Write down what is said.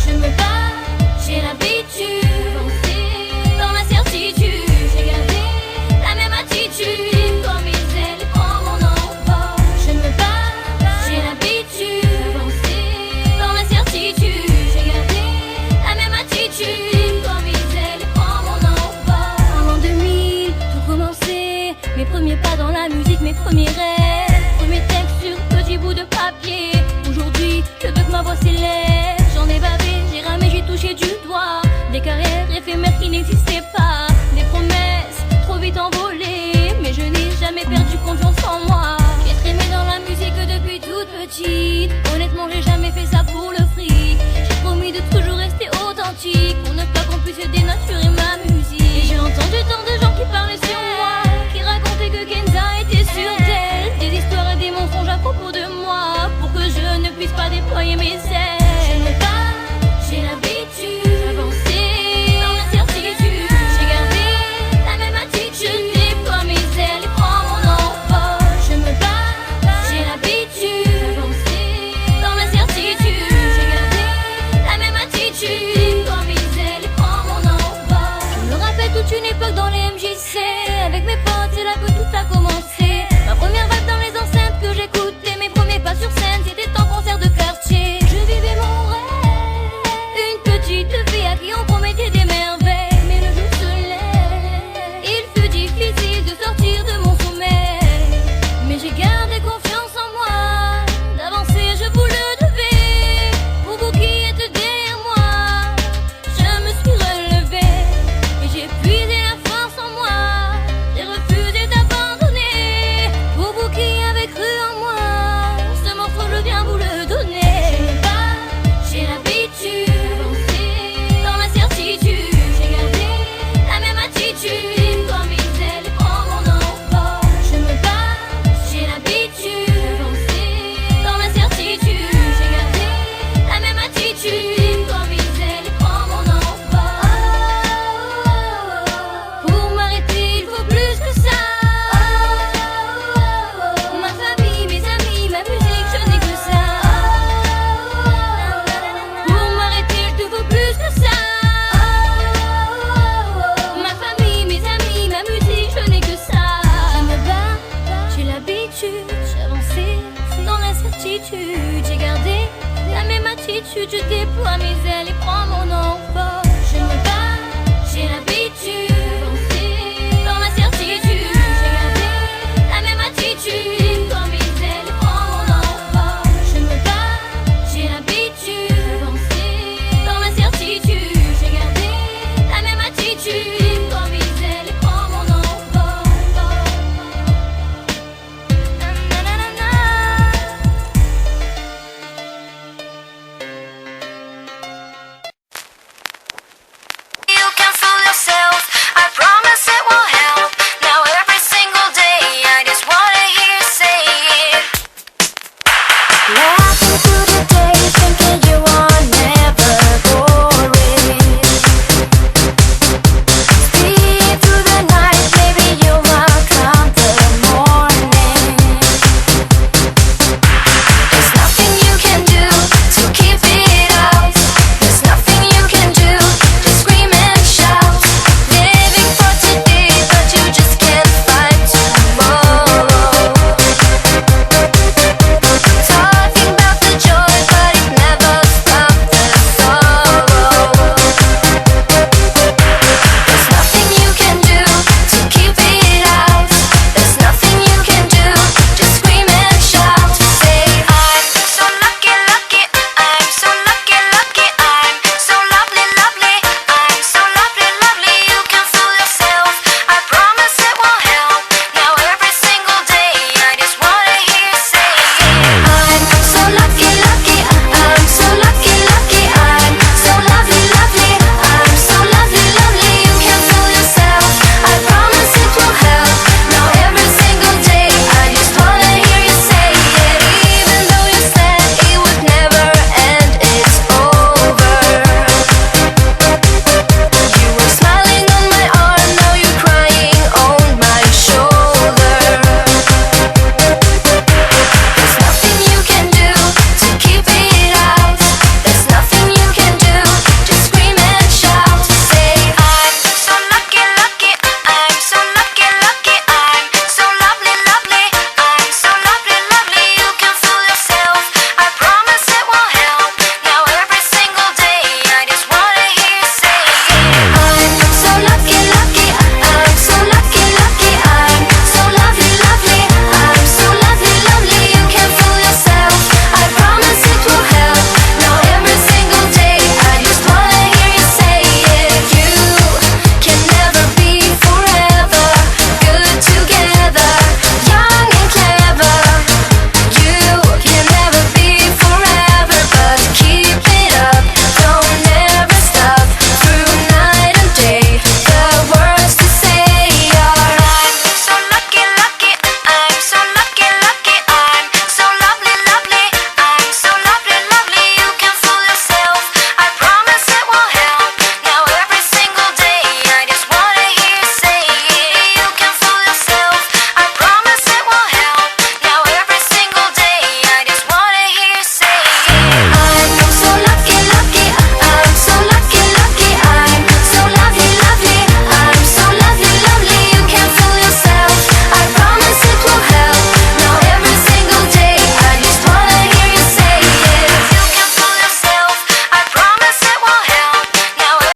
Je me bats, j'ai l'habitude d'avancer dans l'incertitude. J'ai gardé la même attitude comme ils ailes prend mon envol. Je me bats, j'ai l'habitude d'avancer dans l'incertitude. J'ai gardé la même attitude comme ils ailes prend mon envol. En l'an 2000, tout commençait, mes premiers pas dans la musique, mes premiers rêves, premiers textes sur petits bouts de papier. Aujourd'hui, je veux que ma voix s'élève. J'en ai bavé, j'ai ramé, j'ai touché du doigt des carrières éphémères qui n'existaient pas, des promesses trop vite envolées, mais je n'ai jamais perdu confiance en moi. J'ai trémé dans la musique depuis toute petite. Honnêtement, j'ai jamais fait ça pour le fric. J'ai promis de toujours rester authentique pour ne pas qu'on puisse dénaturer ma musique. Et j'ai entendu tant de gens qui parlaient sur moi, qui racontaient que Kenza était sur terre, des histoires et des mensonges à propos de moi, pour que je ne puisse pas déployer mes ailes. Je me bats, j'ai l'habitude d'avancer dans l'incertitude. J'ai gardé la même attitude, je déploie mes ailes et prends mon envol. Je me bats, j'ai l'habitude d'avancer dans l'incertitude. J'ai gardé la même attitude, je déploie mes ailes et prends mon envol. Je me rappelle toute une époque dans les MJC, avec mes potes, c'est là que tout a commencé. Ma première vague dans les enceintes que j'écoutais, mes premiers pas sur scène, c'était en concert de quartier. Je vivais mon rêve, une petite fille à qui on promettait des merveilles. Mais le jour se lève, il fut difficile de sortir de mon sommeil. Mais j'ai gardé confiance en moi, d'avancer je vous le devais. Pour vous qui êtes derrière moi, je me suis relevée et j'ai puisé la force en moi. J'ai refusé d'abandonner. Pour vous qui avez cru en moi, ce morceau je viens vous le donner. Je me bats, j'ai l'habitude d'avancer dans l'incertitude. J'ai gardé la même attitude comme ils ailes prend mon envol. Je me bats, j'ai l'habitude d'avancer dans l'incertitude. J'ai gardé la même attitude comme ils ailes prend mon envol. Pour m'arrêter il faut plus que ça. Ma famille, mes amis, ma musique, je n'ai que ça. Pour m'arrêter il te faut plus que ça. Ma famille, mes amis, ma musique, je n'ai que ça. Je me bats, j'ai l'habitude, j'avançais dans l'incertitude. J'ai gardé la même attitude, je déploie mes ailes et prends mon envol.